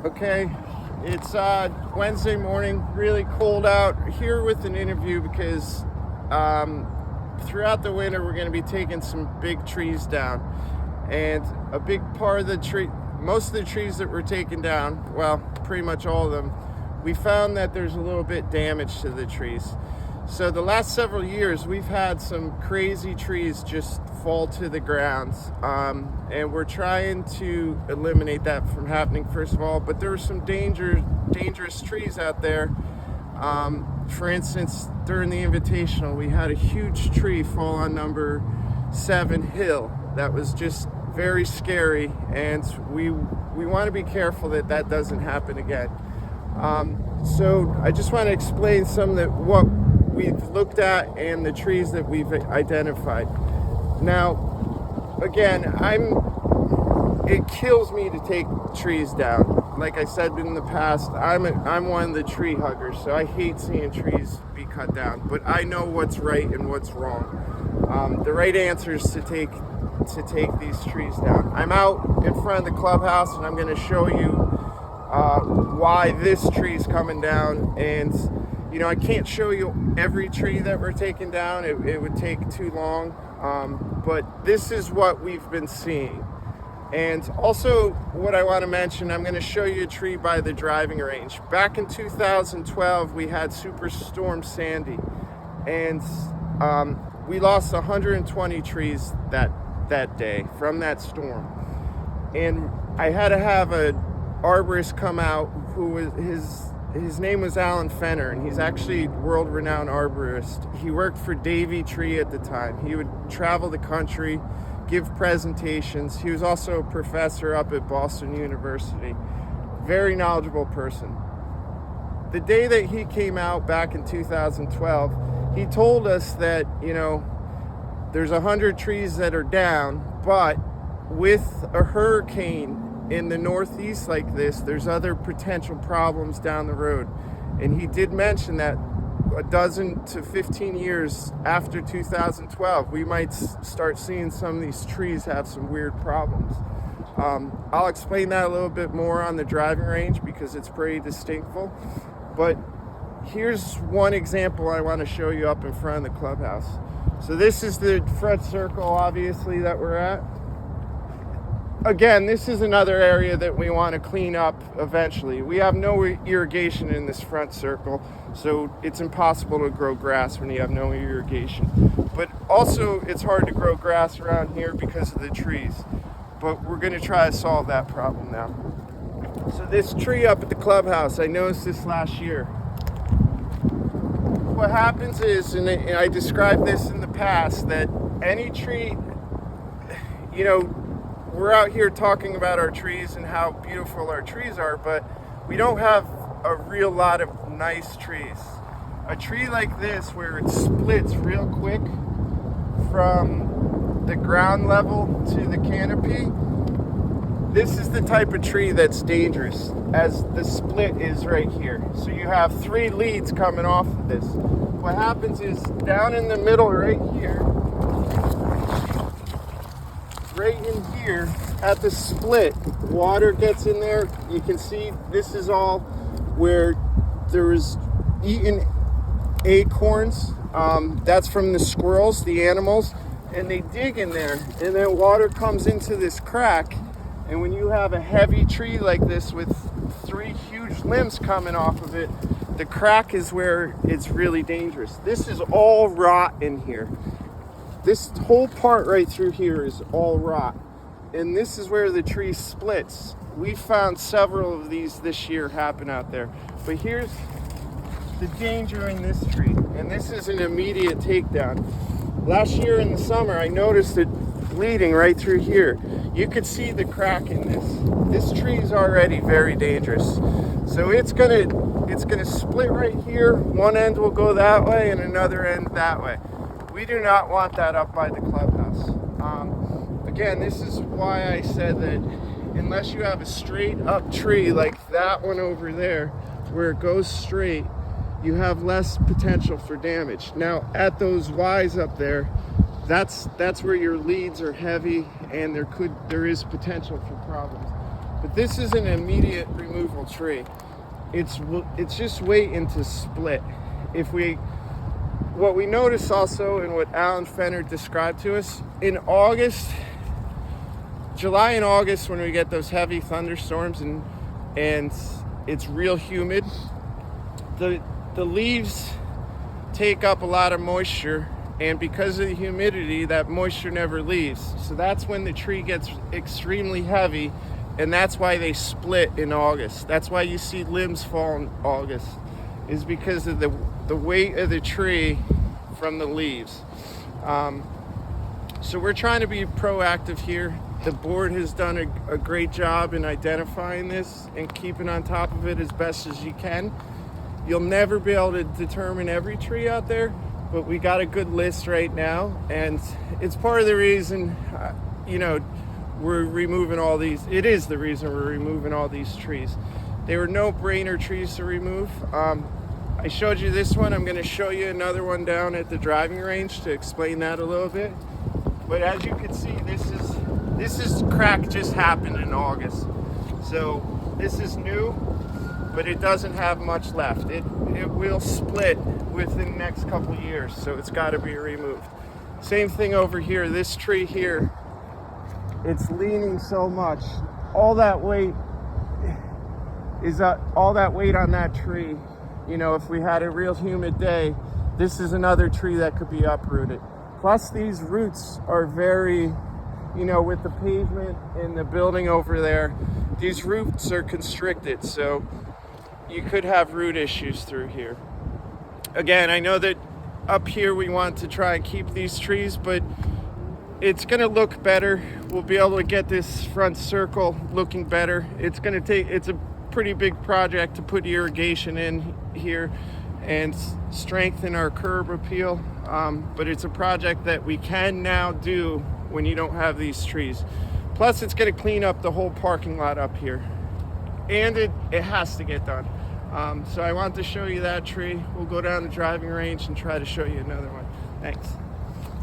Okay, it's Wednesday morning, really cold out here with an interview because throughout the winter we're going to be taking some big trees down. And a big part of the tree, most of the trees that we're taking down, well, pretty much all of them, we found that there's a little bit damage to the trees. So the last several years we've had some crazy trees just fall to the ground, and we're trying to eliminate that from happening first of all, but there were some dangerous trees out there. For instance, during the Invitational we had a huge tree fall on number 7 hill that was just very scary, and we want to be careful that that doesn't happen again. So I just want to explain some of what we've looked at and the trees that we've identified. Now, again, it kills me to take trees down. Like I said in the past, I'm one of the tree huggers, so I hate seeing trees be cut down. But I know what's right and what's wrong. The right answer is to take these trees down. I'm out in front of the clubhouse, and I'm going to show you why this tree's coming down. And I can't show you every tree that we're taking down. It would take too long. But this is what we've been seeing. And also, what I want to mention, I'm going to show you a tree by the driving range. Back in 2012, we had Superstorm Sandy, and we lost 120 trees that day from that storm. And I had to have an arborist come out who was his name was Alan Fenner, and he's actually a world-renowned arborist. He worked for Davey Tree at the time. He would travel the country, give presentations. He was also a professor up at Boston University. Very knowledgeable person. The day that he came out back in 2012, he told us that, there's 100 trees that are down, but with a hurricane in the Northeast like this, there's other potential problems down the road. And he did mention that a dozen to 15 years after 2012, we might start seeing some of these trees have some weird problems. I'll explain that a little bit more on the driving range because it's pretty distinctful. But here's one example I want to show you up in front of the clubhouse. So this is the front circle, obviously, that we're at. Again, this is another area that we want to clean up eventually. We have no irrigation in this front circle, so it's impossible to grow grass when you have no irrigation. But also, it's hard to grow grass around here because of the trees. But we're going to try to solve that problem now. So this tree up at the clubhouse, I noticed this last year. What happens is, and I described this in the past, that any tree, we're out here talking about our trees and how beautiful our trees are, but we don't have a real lot of nice trees. A tree like this, where it splits real quick from the ground level to the canopy, this is the type of tree that's dangerous, as the split is right here. So you have 3 leads coming off of this. What happens is, down in the middle right here, right in here at the split, water gets in there. You can see this is all where there was eaten acorns. That's from the squirrels, the animals, and they dig in there, and then water comes into this crack. And when you have a heavy tree like this with 3 huge limbs coming off of it, the crack is where it's really dangerous. This is all rot in here. This whole part right through here is all rot. And this is where the tree splits. We found several of these this year happen out there. But here's the danger in this tree. And this is an immediate takedown. Last year in the summer, I noticed it bleeding right through here. You could see the crack in this. This tree is already very dangerous. So it's gonna split right here. One end will go that way and another end that way. We do not want that up by the clubhouse. Again, this is why I said that unless you have a straight up tree like that one over there, where it goes straight, you have less potential for damage. Now, at those Ys up there, that's where your leads are heavy, and there is potential for problems. But this is an immediate removal tree. It's just waiting to split. What we notice also, and what Alan Fenner described to us, in August, July and August, when we get those heavy thunderstorms and it's real humid, the leaves take up a lot of moisture, and because of the humidity, that moisture never leaves. So that's when the tree gets extremely heavy, and that's why they split in August. That's why you see limbs fall in August, is because of the weight of the tree from the leaves. So we're trying to be proactive here. The board has done a great job in identifying this and keeping on top of it as best as you can. You'll never be able to determine every tree out there, but we got a good list right now, and it's part of the reason, we're removing all these. It is the reason we're removing all these trees. They were no-brainer trees to remove. I showed you this one. I'm going to show you another one down at the driving range to explain that a little bit. But as you can see, this is crack just happened in August. So this is new, but it doesn't have much left. It will split within the next couple of years, so it's got to be removed. Same thing over here. This tree here, it's leaning so much. All that weight on that tree. If we had a real humid day, this is another tree that could be uprooted. Plus, these roots are very, with the pavement and the building over there, these roots are constricted, so you could have root issues through here. Again, I know that up here we want to try and keep these trees, but it's going to look better. We'll be able to get this front circle looking better. It's a pretty big project to put irrigation in here and strengthen our curb appeal, but it's a project that we can now do when you don't have these trees. Plus, it's going to clean up the whole parking lot up here, and it has to get done. So I want to show you that tree. We'll go down the driving range and try to show you another one. Thanks.